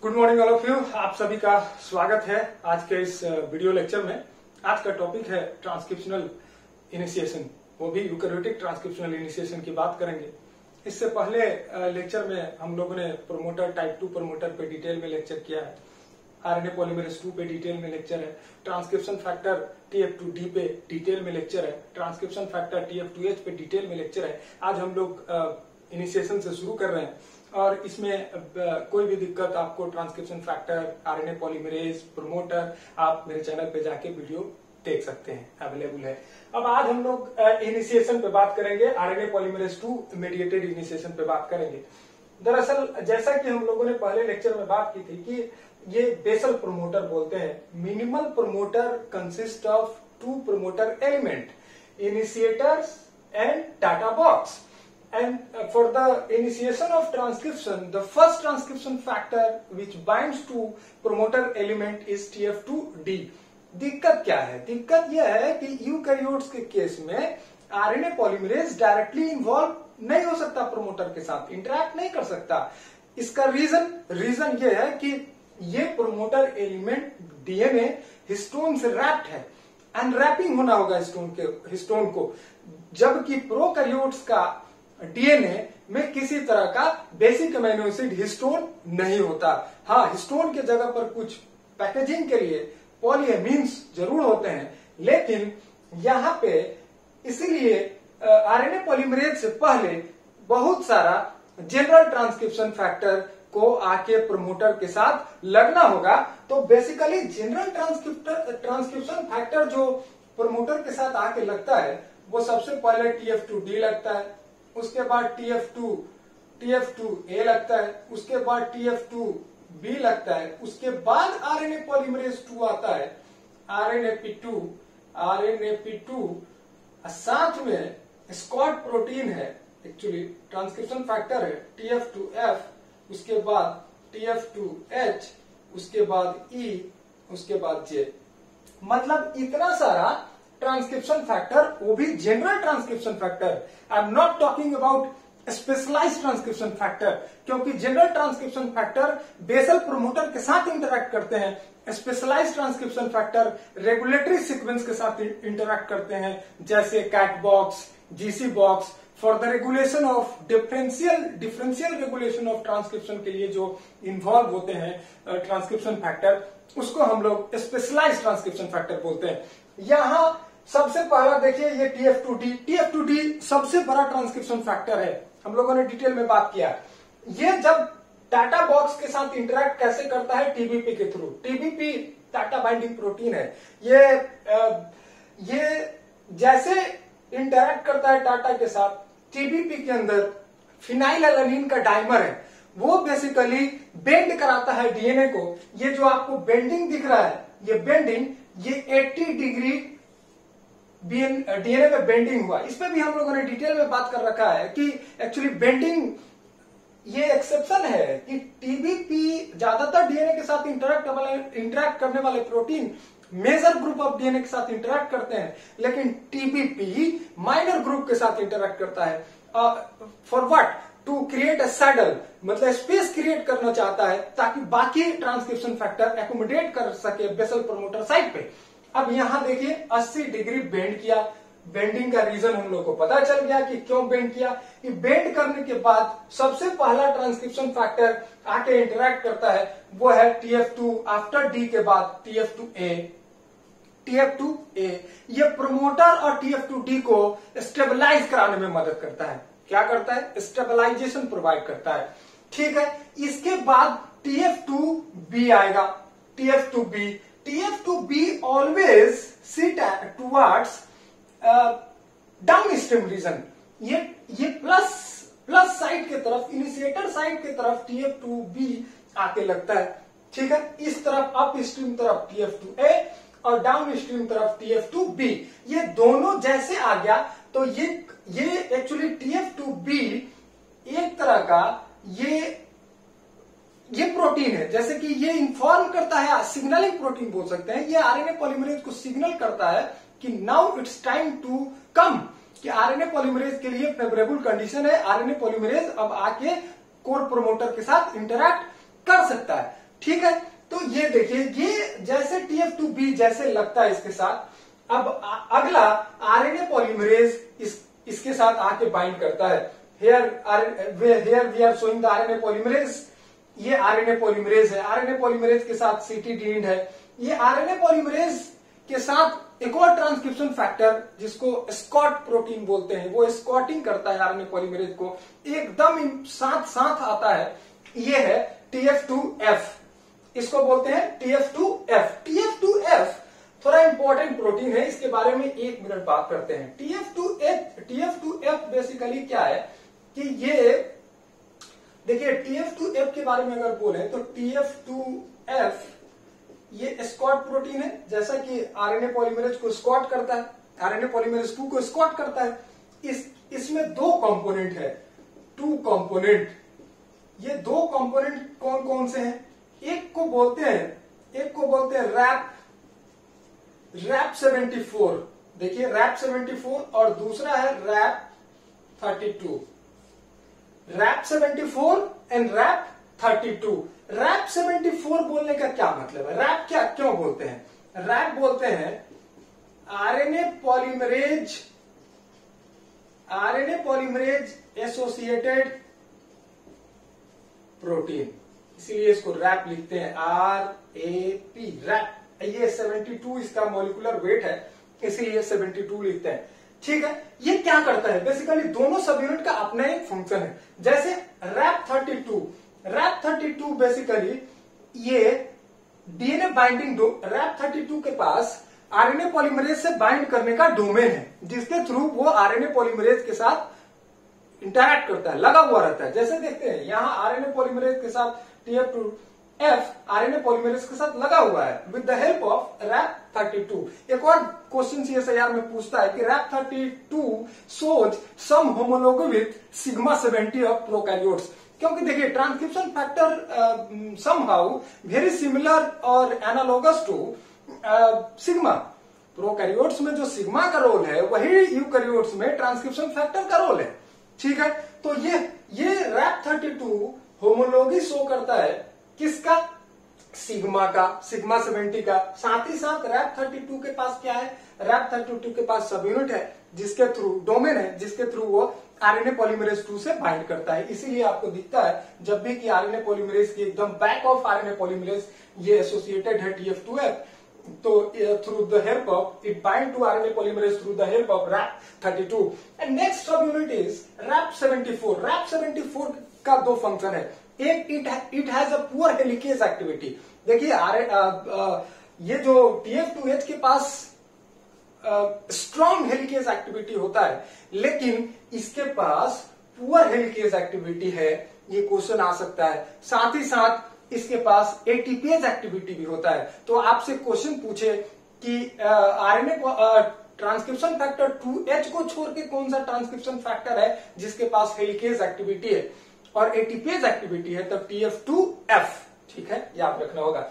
Good morning all of you. आप सभी का स्वागत है आज के इस वीडियो लेक्चर में। आज का टॉपिक है ट्रांसक्रिप्शनल इनिशिएशन, वो भी यूकैरियोटिक ट्रांसक्रिप्शनल इनिशिएशन की बात करेंगे। इससे पहले लेक्चर में हम लोगों ने प्रोमोटर टाइप 2 प्रोमोटर पे डिटेल में लेक्चर किया है, आरएनए पॉलीमरेज 2 पे डिटेल में लेक्चर है, ट्रांसक्रिप्शन फैक्टर TF2D पे डिटेल में लेक्चर है, ट्रांसक्रिप्शन फैक्टर TF2H पे डिटेल में लेक्चर है। आज हम लोग इनिशिएशन से शुरू कर रहे हैं और इसमें कोई भी दिक्कत आपको transcription factor, RNA polymerase, promoter, आप मेरे चैनल पे जाके वीडियो देख सकते हैं, अवेलेबल है। अब आज हम लोग इनिशिएशन पे बात करेंगे, आरएनए पॉलीमरेज 2 मेडिएटेड इनिशिएशन पे बात करेंगे। दरअसल जैसा कि हम लोगों ने पहले लेक्चर में बात की थी कि ये बेसल प्रोमोटर बोलते हैं। Minimal promoter consist of 2 promoter element, initiators and data box. And for the initiation of transcription, the first transcription factor which binds to promoter element is TF2D. दिक्कत क्या है? दिक्कत यह है कि यूकैरियोट्स के केस में आरएनए पॉलीमरेज डायरेक्टली इन्वॉल्व नहीं हो सकता, प्रोमोटर के साथ इंटरैक्ट नहीं कर सकता। इसका रीजन यह है कि ये प्रोमोटर एलिमेंट डीएनए हिस्टोन से रैप्ड है, अनरैपिंग होना होगा हिस्टोन को, जबकि प्रोकैरियोट्स का डीएनए में किसी तरह का बेसिक अमीनो एसिड हिस्टोन नहीं होता। हाँ, हिस्टोन के जगह पर कुछ पैकेजिंग के लिए पॉलीएमीन्स जरूर होते हैं, लेकिन यहाँ पे इसीलिए आरएनए पॉलीमरेज से पहले बहुत सारा जनरल ट्रांसक्रिप्शन फैक्टर को आके प्रोमोटर के साथ लगना होगा। तो बेसिकली जनरल ट्रांसक्रिप्शन फैक्टर जो प्रोमोटर के साथ आके लगता है वो सबसे पहले TF2D लगता है, उसके बाद TF2A लगता है, उसके बाद TF2B लगता है, उसके बाद आरएनए पॉलीमरेज 2 आता है, RNAP2 साथ में स्कॉट प्रोटीन है, एक्चुअली ट्रांसक्रिप्शन फैक्टर है TF2F, उसके बाद TF2H, उसके बाद E, उसके बाद J। मतलब इतना सारा ट्रांसक्रिप्शन फैक्टर, वो भी general transcription factor. I am not talking about specialized transcription factor, क्योंकि general transcription factor basal promoter के साथ इंटरैक्ट करते हैं, specialized transcription factor regulatory sequence के साथ इंटरैक्ट करते हैं, जैसे CAAT box, GC box. For the regulation of differential regulation of transcription के लिए जो इन्वॉल्व होते हैं ट्रांसक्रिप्शन फैक्टर, उसको हम लोग स्पेशलाइज्ड ट्रांसक्रिप्शन फैक्टर बोलते हैं। यहां सबसे पहला देखिए ये TF2D सबसे बड़ा ट्रांसक्रिप्शन फैक्टर है, हम लोगों ने डिटेल में बात किया। ये जब डाटा बॉक्स के साथ इंटरैक्ट कैसे करता है? TBP के through. TBP data binding protein है। ये जैसे इंटरैक्ट करता है डाटा के साथ, TBP के अंदर फिनाइलएलानिन का डाइमर है, वो बेसिकली बेंड कराता है डीएनए को। ये जो आपको बेंडिंग दिख रहा है, ये बेंडिंग, ये 80 डिग्री डीएनए में बेंडिंग हुआ। इस पे भी हम लोगों ने डिटेल में बात कर रखा है कि एक्चुअली बेंडिंग ये एक्सेप्शन है कि TBP ज्यादातर डीएनए के साथ इंटरैक्ट करने वाले protein major group of DNA के साथ इंटरैक्ट करते हैं, लेकिन TBP माइनर ग्रुप के साथ इंटरैक्ट करता है। For what? To create a saddle, मतलब स्पेस क्रिएट करना चाहता है ताकि बाकी ट्रांसक्रिप्शन फैक्टर एकोमोडेट कर सके बेसल प्रोमोटर साइट पे। अब यहां देखिए 80 डिग्री बेंड किया। बेंडिंग का रीजन हम लोग को पता चल गया कि क्यों बेंड किया। कि बेंड करने के बाद सबसे पहला ट्रांसक्रिप्शन फैक्टर आके इंटरैक्ट करता है, वो है TF2, आफ्टर D के बाद TF2A। ये प्रोमोटर और TF2D को स्टेबलाइज कराने में मदद करता है। क्या करता है? स्टेबलाइजेशन प्रोवाइड करता है। ठीक है, इसके बाद TF2B आएगा। TF2B always sit towards downstream region. ये प्लस साइड के तरफ, इनिशिएटर साइड के तरफ TF2B आके लगता है। ठीक है, इस तरफ अप स्ट्रीम तरफ TF2A और डाउन स्ट्रीम तरफ TF2B। ये दोनों जैसे आ गया तो ये एक्चुअली TF2B एक तरह का ये प्रोटीन है, जैसे कि ये इन्फॉर्म करता है, सिग्नलिंग प्रोटीन बोल सकते हैं। ये आरएनए पॉलीमरेज को सिग्नल करता है कि now it's time to come, कि आरएनए पॉलीमरेज के लिए फेवरेबल कंडीशन है, आरएनए पॉलीमरेज अब आके कोर प्रोमोटर के साथ इंटरैक्ट कर सकता है। ठीक है, तो ये देखिए, ये जैसे TF2B जैसे लगता है इसके साथ। अब अगला आरएनए पॉलीमरेज इसके साथ आके बाइंड करता है। Here we are showing the RNA polymerase. ये आरएनए पॉलीमरेज है, आरएनए पॉलीमरेज के साथ सिटीडीन है। ये आरएनए पॉलीमरेज के साथ एक और ट्रांसक्रिप्शन फैक्टर जिसको एस्कॉर्ट प्रोटीन बोलते हैं, वो एस्कॉर्टिंग करता है आरएनए पॉलीमरेज को, एकदम साथ साथ आता है। ये है TF2F, इसको बोलते हैं TF2F। TF2F थोड़ा इंपॉर्टेंट प्रोटीन है, इसके बारे में 1 मिनट बात करते हैं। TF2F बेसिकली क्या है कि ये देखिए, TF2F के बारे में अगर बोले तो TF2F ये एस्कॉर्ट प्रोटीन है, जैसा कि आरएनए पॉलीमरेज को एस्कॉर्ट करता है, आरएनए पॉलीमरेज 2 को एस्कॉर्ट करता है। इसमें 2 कंपोनेंट है, 2 कंपोनेंट। ये 2 कंपोनेंट कौन कौन से हैं? एक को बोलते हैं रैप 74, देखिए रैप 74, और दूसरा है RAP 32। RAP 74 and RAP 32। RAP 74 बोलने का क्या मतलब है? रैप क्या क्यों बोलते हैं? रैप बोलते हैं आरएनए पॉलीमरेज एसोसिएटेड प्रोटीन, इसीलिए इसको रैप लिखते हैं, RAP, रैप। ये 72 इसका मॉलिक्यूलर वेट है, इसीलिए 72 लिखते हैं। ठीक है, ये क्या करता है? बेसिकली दोनों सब यूनिट का अपना एक फंक्शन है। जैसे रैप 32 बेसिकली ये डीएनए बाइंडिंग, रैप 32 के पास आरएनए पॉलीमरेज से बाइंड करने का डोमेन है, जिसके थ्रू वो आरएनए पॉलीमरेज के साथ इंटरैक्ट करता है, लगा हुआ रहता है। जैसे देखते हैं यहां आरएनए पॉलीमरेज के साथ TF2F आरएनए पॉलीमरेज के साथ लगा हुआ है with the help of RAP 32। एक और क्वेश्चन CSIR में पूछता है कि RAP 32 shows some homology with sigma 70 of prokaryotes, क्योंकि देखिए transcription factor somehow very similar और एनालोगस टू सिग्मा। प्रोकैरियोट्स में जो सिग्मा का रोल है वही यूकैरियोट्स में ट्रांसक्रिप्शन फैक्टर का रोल है। ठीक है, तो ये रैप 32 होमोलॉजी शो करता है किसका? सिग्मा का, सिग्मा 70 का। साथ ही साथ रैप 32 के पास क्या है? रैप 32 के पास सब यूनिट है जिसके थ्रू, डोमेन है जिसके थ्रू वो आरएनए पॉलीमरेज 2 से बाइंड करता है। इसीलिए आपको दिखता है जब भी कि आरएनए पॉलीमरेज की एकदम बैक ऑफ आरएनए पॉलीमरेज ये एसोसिएटेड है TF2F, तो through the help of it bind to RNA polymerase through the help of RAP 32। And next sub unit is RAP 74। RAP 74 का 2 फंक्शन है। एक, it has a poor helicase activity. देखिए ये जो TF2H के पास strong helicase activity होता है, लेकिन इसके पास पुअर हेलिकेज एक्टिविटी है, ये क्वेश्चन आ सकता है। साथ ही साथ इसके पास एटीपेज एक्टिविटी भी होता है। तो आपसे क्वेश्चन पूछे कि आरएनए ट्रांसक्रिप्शन फैक्टर 2H को छोड़ के कौन सा ट्रांसक्रिप्शन फैक्टर है जिसके पास हेलिकेज एक्टिविटी है और एटीपेज एक्टिविटी है, तब TF2F। ठीक है, याद रखना होगा।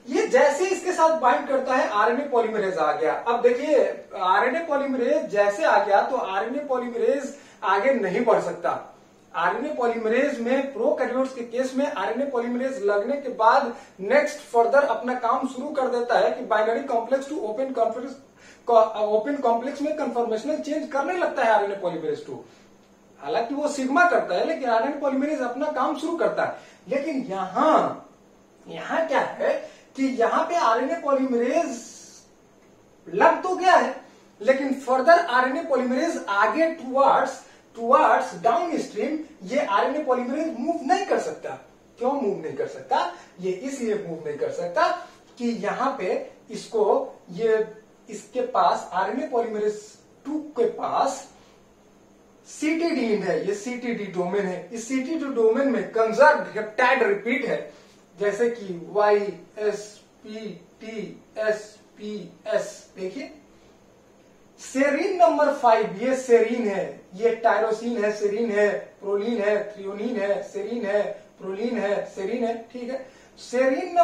ये जैसे इसके साथ बाइंड करता है आरएनए पॉलीमरेज आ गया। अब देखिए आरएनए पॉलीमरेज जैसे आ गया तो आरएनए पॉलीमरेज आगे नहीं बढ़ सकता। आरएनए पॉलीमरेज में प्रोकैरियोट्स के केस में आरएनए पॉलीमरेज लगने के बाद नेक्स्ट फर्दर अपना काम शुरू कर देता है कि binary complex to open complex में कन्फर्मेशनल चेंज करने लगता है आरएनए पॉलीमरेज 2। हालांकि वो सिग्मा करता है, लेकिन आरएनए पॉलीमरेज अपना काम शुरू करता है। लेकिन यहां क्या है कि यहां पे आरएनए पॉलीमरेज लग तो गया है, लेकिन फर्दर आरएनए पॉलीमरेज आगे टुवर्ड्स डाउन स्ट्रीम ये आरएनए पॉलीमरेज मूव नहीं कर सकता। क्यों मूव नहीं कर सकता? ये इसलिए मूव नहीं कर सकता कि यहां पे इसके पास आरएनए पॉलीमरेज 2 के पास सीटीडीन है, ये सीटीडी डोमेन है। इस सीटीडी डोमेन में कंजर्व्ड हेप्टाइड रिपीट है, जैसे कि YSPTSPS। देखिए सेरीन नंबर 5, ये सेरीन है, ये टायरोसिन है, सेरीन है, प्रोलीन है, थ्रियोनिन है, सेरीन है, प्रोलीन है, सेरीन है। ठीक है, सेरीन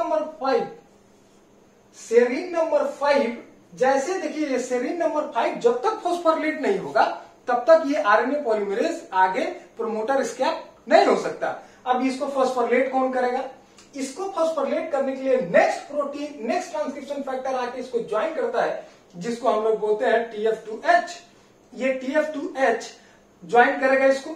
नंबर 5 जैसे देखिए ये सेरीन नंबर 5 जब तक फॉस्फोरिलेट नहीं होगा तब तक ये आरएनए पॉलीमरेज आगे प्रोमोटर स्कैप नहीं हो सकता। अब इसको फॉस्फोरिलेट कौन करेगा? इसको फॉस्फोरिलेट करने के लिए नेक्स्ट ट्रांसक्रिप्शन फैक्टर आके इसको ज्वाइन करता है, जिसको हम लोग बोलते हैं TF2H। ये TF2H ज्वाइन करेगा इसको,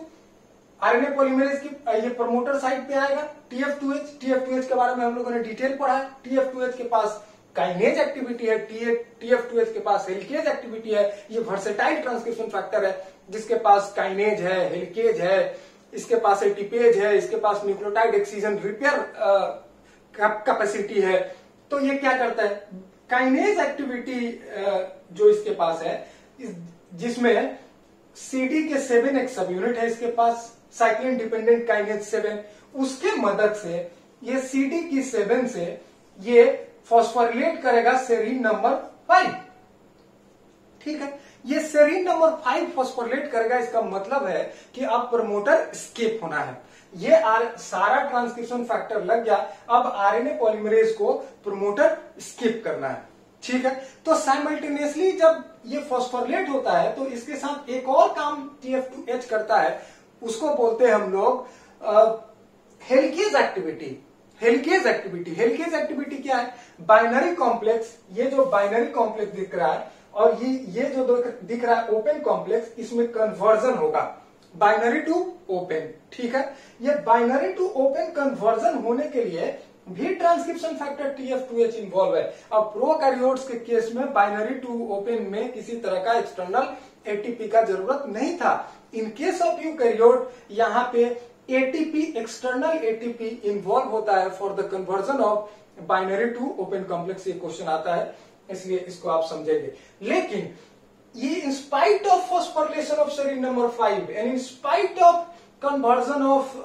आरएनए पॉलीमरेज की ये प्रमोटर साइड पे आएगा TF2H के बारे में हम लोगों ने डिटेल पढ़ा है। TF2H के पास काइनेज एक्टिविटी है, TF2H के पास हेलिकेज एक्टिविटी है। ये वर्सेटाइल ट्रांसक्रिप्शन फैक्टर है जिसके पास काइनेज है, हेलिकेज है, इसके पास एटीपेज है, इसके पास न्यूक्लियोटाइड एक्सीजन रिपेयर कैपेसिटी है। तो ये क्या करता है, काइनेज एक्टिविटी जो इसके पास है, जिसमें CD के 7 एक सब यूनिट है इसके पास, साइक्लिन डिपेंडेंट काइनेज 7, उसके मदद से ये CD की 7 से ये फॉस्फोरिलेट करेगा सेरीन नंबर 5। ठीक है, ये सेरीन नंबर 5 फॉस्फोरिलेट करेगा, इसका मतलब है कि अब प्रमोटर स्किप होना है। ये सारा ट्रांसक्रिप्शन फैक्टर लग गया, अब आरएनए पॉलीमरेज को प्रमोटर स्किप करना है। ठीक है, तो साइमल्टेनियसली जब ये फॉस्फोरिलेट होता है तो इसके साथ एक और काम TF2H करता है, उसको बोलते हैं हम लोग हेलिकेज एक्टिविटी। हेलिकेज एक्टिविटी क्या है, बाइनरी कॉम्प्लेक्स, ये जो बाइनरी कॉम्प्लेक्स दिख रहा है और ये जो दिख रहा है ओपन कॉम्प्लेक्स, इसमें कन्वर्जन होगा बाइनरी टू ओपन। ठीक है, ये बाइनरी टू ओपन कन्वर्जन होने के लिए भी ट्रांसक्रिप्शन फैक्टर TF2H इन्वॉल्व है। अब प्रोकैरियोट्स के केस में बाइनरी टू ओपन में किसी तरह का एक्सटर्नल एटीपी का जरूरत नहीं था। इन केस ऑफ यूकैरियोट यहाँ पे एटीपी, एक्सटर्नल एटीपी इन्वॉल्व होता है for the conversion of binary to open complex. ये क्वेश्चन आता है, इसलिए इसको आप समझेंगे। लेकिन ये in spite of phosphorylation of serine number 5 and in spite of conversion of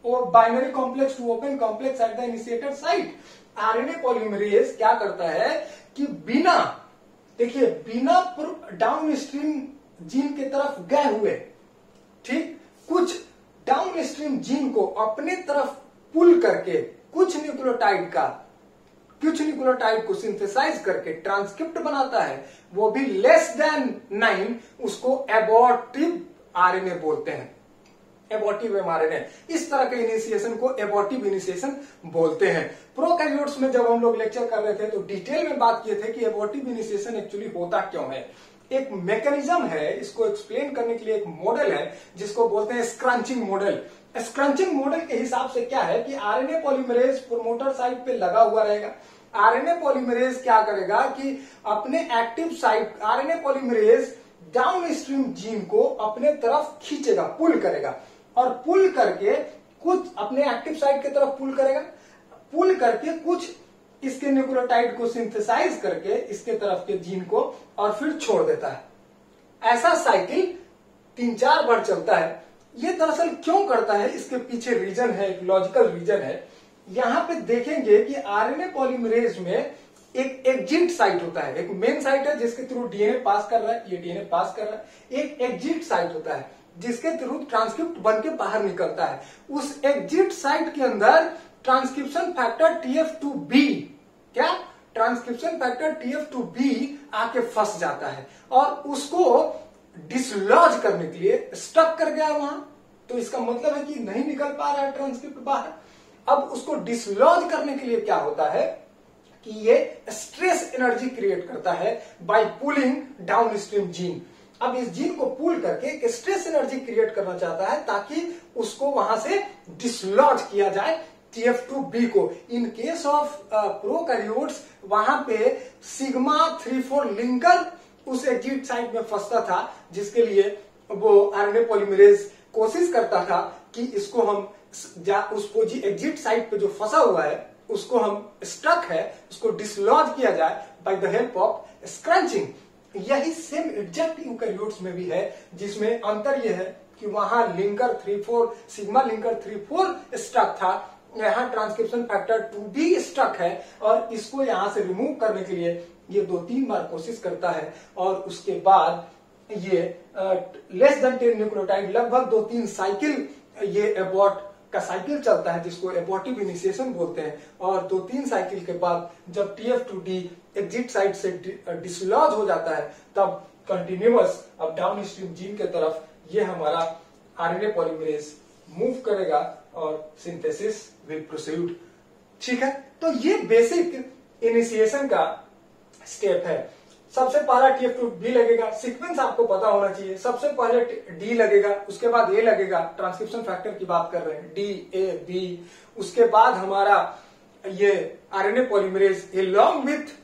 और binary complex to open complex at the initiator site, RNA polymerase क्या करता है कि बिना डाउन स्ट्रीम जीन की तरफ गए हुए, ठीक, कुछ डाउन स्ट्रीम जीन को अपने तरफ पुल करके कुछ न्यूक्लियोटाइड को सिंथेसाइज करके ट्रांसक्रिप्ट बनाता है, वो भी लेस देन 9, उसको एबॉर्टिव आरएनए बोलते हैं, एबॉर्टिव mRNA। इस तरह के इनिशिएशन को एबॉर्टिव इनिशिएशन बोलते हैं। प्रोकैरियोट्स में जब हम लोग लेक्चर कर रहे थे तो डिटेल में बात किए थे कि एबॉर्टिव इनिशिएशन एक्चुअली होता क्यों है। एक मैकेनिज्म है, इसको एक्सप्लेन करने के लिए एक मॉडल है जिसको बोलते हैं स्क्रंचिंग मॉडल। स्क्रंचिंग मॉडल के हिसाब से क्या है कि आरएनए पॉलीमरेज प्रोमोटर साइट पे लगा हुआ रहेगा। आरएनए पॉलीमरेज क्या करेगा कि अपने active site, RNA polymerase down stream gene को अपने तरफ खींचेगा, पुल करेगा, और पुल करके कुछ अपने एक्टिव साइट की तरफ पुल करेगा, पुल करके कुछ इसके न्यूक्लियोटाइड को सिंथेसाइज करके इसके तरफ के जीन को और फिर छोड़ देता है। ऐसा साइकिल 3-4 बार चलता है। ये दरअसल क्यों करता है, इसके पीछे रीजन है, एक लॉजिकल रीजन है। यहां पे देखेंगे कि आरएनए पॉलीमरेज में एक एग्जिट साइट होता है, एक मेन साइट है जिसके थ्रू डीएनए पास कर रहा है, ये डीएनए पास कर रहा है। एक एग्जिट साइट होता है जिसके थ्रू ट्रांसक्रिप्ट बन के बाहर निकलता है। उस एग्जिट साइट के अंदर ट्रांसक्रिप्शन फैक्टर TF2B, क्या ट्रांसक्रिप्शन फैक्टर TF2B आके फंस जाता है और उसको डिसलॉज करने के लिए स्टक कर गया वहां। तो इसका मतलब है कि नहीं निकल पा रहा है ट्रांसक्रिप्ट बाहर। अब उसको डिसलॉज करने के लिए क्या होता है कि ये स्ट्रेस एनर्जी क्रिएट करता है by pulling down stream gene. अब इस जीन को पुल करके एक स्ट्रेस एनर्जी क्रिएट करना चाहता है ताकि उसको वहां से डिसलॉज किया जाए TF2B को। इन केस ऑफ प्रोकैरियोट्स वहां पे सिग्मा 3,4 लिंकर उस एग्जिट साइट में फंसता था, जिसके लिए वो आरएनए पॉलीमरेज कोशिश करता था कि इसको हम उसको जी एग्जिट साइट पे जो फंसा हुआ है उसको हम स्टक है उसको डिसलॉज किया जाए बाय द हेल्प ऑफ स्क्रंचिंग। यही सेम एग्जैक्ट यूकैरियोट्स में भी है, जिसमें अंतर यह है कि वहां लिंकर 3,4 सिग्मा लिंकर 3,4 स्टक था, यहाँ ट्रांसक्रिप्शन फैक्टर 2B स्टक है और इसको यहां से रिमूव करने के लिए ये 2-3 बार कोशिश करता है और उसके बाद ये लेस देन 10 न्यूक्लियोटाइड लगभग 2-3 साइकिल ये एबॉर्ट का साइकिल चलता है जिसको एबॉर्टिव इनिशिएशन बोलते हैं। और 2-3 साइकिल के बाद जब TF2D एग्जिट साइट से डिसलॉज हो जाता है तब कंटिन्यूअस अब डाउन स्ट्रीम जीन के तरफ ये हमारा आरएनए पॉलीमरेज मूव करेगा और सिंथेसिस विल प्रोसीड। ठीक है, तो ये बेसिक इनिशिएशन का स्टेप है। सबसे पहला TF2B लगेगा, सीक्वेंस आपको पता होना चाहिए। सबसे पहले D लगेगा, उसके बाद A लगेगा, ट्रांसक्रिप्शन फैक्टर की बात कर रहे हैं, D A B। उसके बाद हमारा ये RNA polymerase along with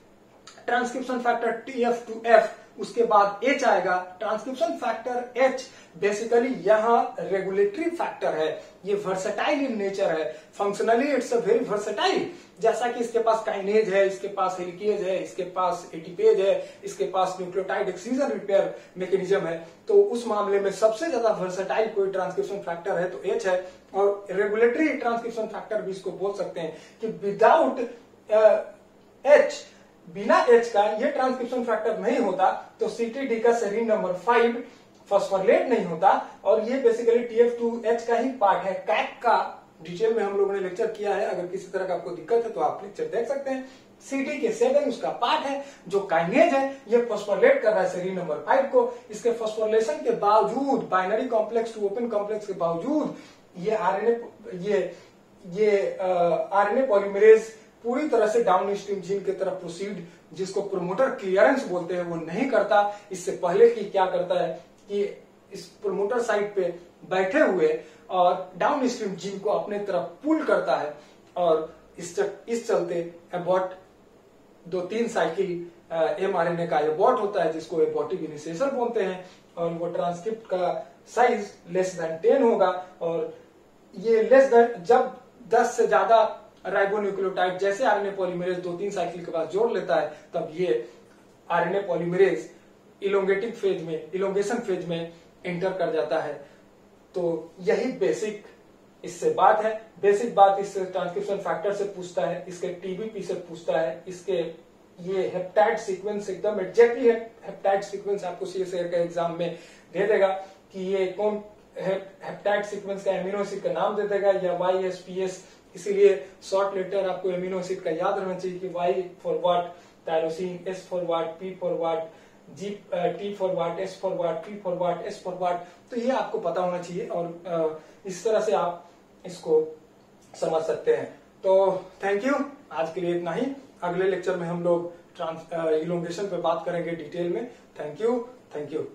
transcription factor TF2F, उसके बाद H आएगा। ट्रांसक्रिप्शन फैक्टर H बेसिकली यहाँ रेगुलेटरी फैक्टर है, ये वर्सेटाइल इन नेचर है, functionally it's a very versatile. जैसा कि इसके पास काइनेज है, इसके पास हेलिकेज है, इसके पास एटीपेज है, इसके पास न्यूक्लियोटाइड एक्सीजन रिपेयर मैकेनिज्म है, तो उस मामले में सबसे ज्यादा वर्सेटाइल कोई ट्रांसक्रिप्शन फैक्टर है तो H है। और रेगुलेटरी ट्रांसक्रिप्शन फैक्टर भी इसको बोल सकते हैं कि विदाउट H, बिना H का ये ट्रांसक्रिप्शन फैक्टर नहीं होता तो CTD का सेरीन नंबर 5 फॉस्फोरिलेट नहीं होता, और ये बेसिकली TF2H का ही पार्ट है। कैक का डिटेल में हम लोगों ने लेक्चर किया है, अगर किसी तरह का आपको दिक्कत है तो आप लेक्चर देख सकते हैं। CD के 7 उसका पार्ट है, जो काइनेज है ये फॉस्फोरिलेट कर रहा है सेरीन नंबर 5 को। इसके फॉस्फोरिलेशन के बावजूद, binary complex to open complex के बावजूद, ये RNA पॉलीमरेज पूरी तरह से डाउन स्ट्रीम जीन की तरफ प्रोसीड, जिसको प्रोमोटर क्लियरेंस बोलते हैं, वो नहीं करता। इससे पहले कि क्या करता है कि इस प्रोमोटर साइड पे बैठे हुए और डाउन स्ट्रीम जीन को अपने तरफ पुल करता है, और इस चलते एबॉर्ट 2-3 साइकिल mRNA का एबॉर्ट होता है, जिसको एबॉर्टिव इनिशिएशन बोलते हैं, और वो ट्रांसक्रिप्ट का साइज लेस देन 10 होगा। और ये लेस देन, जब 10 से ज्यादा राइबोन्यूक्लियोटाइड जैसे RNA पॉलीमरेज 2-3 साइकिल के बाद जोड़ लेता है, तब ये RNA पॉलीमरेज इलोंगेटिंग फेज में, इलोंगेशन फेज में एंटर कर जाता है। तो यही बेसिक इससे बात है। बेसिक बात इससे ट्रांसक्रिप्शन फैक्टर से पूछता है, इसके TBP से पूछता है, इसके ये हेप्टाइड सीक्वेंस एकदम एग्जैक्टली हेप्टाइड सीक्वेंस आपको CSIR का एग्जाम में दे देगा कि ये कौन हेप्टाइड सीक्वेंस का एमिनो एसिड का नाम दे देगा, या YSPS। इसीलिए शॉर्ट लेटर आपको एमिनो एसिड का याद रहना चाहिए कि Y for what tyrosine, S for what, P for what, T for what, S for what, P for what, S for what. तो ये आपको पता होना चाहिए, और इस तरह से आप इसको समझ सकते हैं। तो थैंक यू, आज के लिए इतना ही। अगले लेक्चर में हम लोग इलोंगेशन पे बात करेंगे डिटेल में। Thank you.